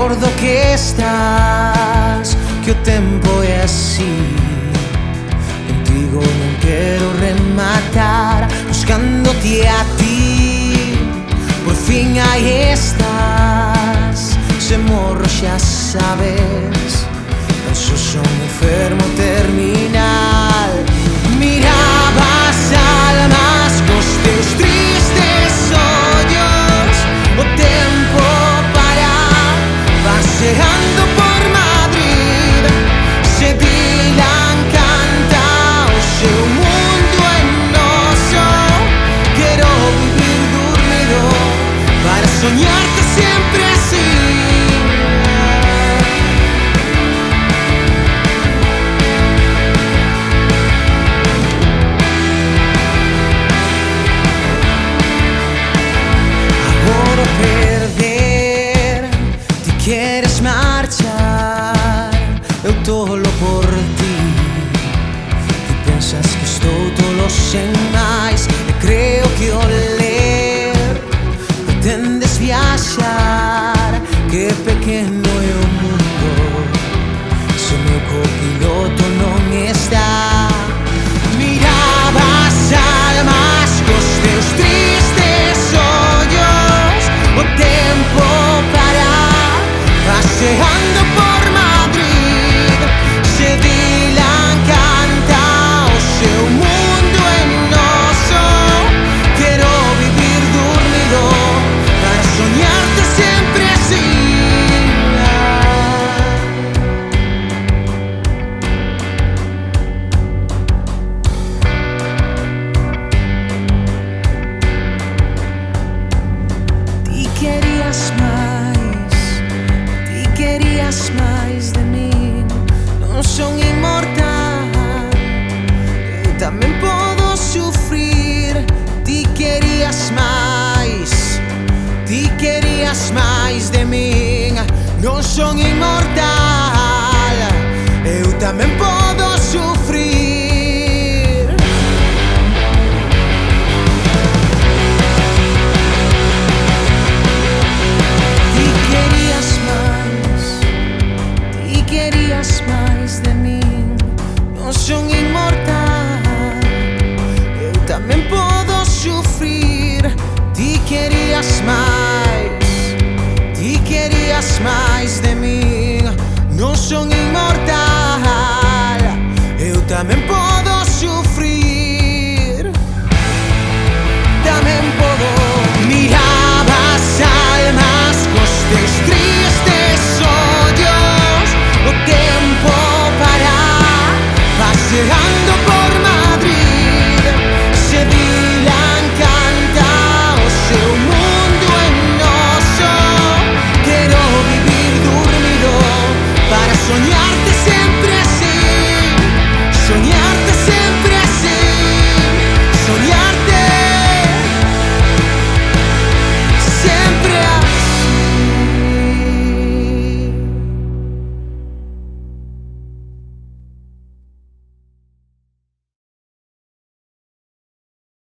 Ricordo que estás, que o tempo é así. Contigo non quero rematar, buscándote a ti. Por fin aí estás, se morro xa sabes, penso son enfermo terminal. Mirabas almas cos teus tristes ollos, o tempo para paseando por Madrid. Sevilla encanta, o seu mundo é noso. Quero vivir dormido para soñarte sempre así. Queres marchar, eu tolo por ti. Ti pensas que estou tolo sen máis, e creo que ao ler pretendes viaxar. Que pequeno é o mundo se o meu copiloto non está. Mirabas almas cos teus tristes ollos, o tempo para paseando por Madrid. Sevilla encanta, o seu mundo é noso. Quero vivir dormido para soñarte sempre así. Ti querías máis de min, non son inmortal, eu tamén podo sufrir. Ti querías máis de min, non son inmortal.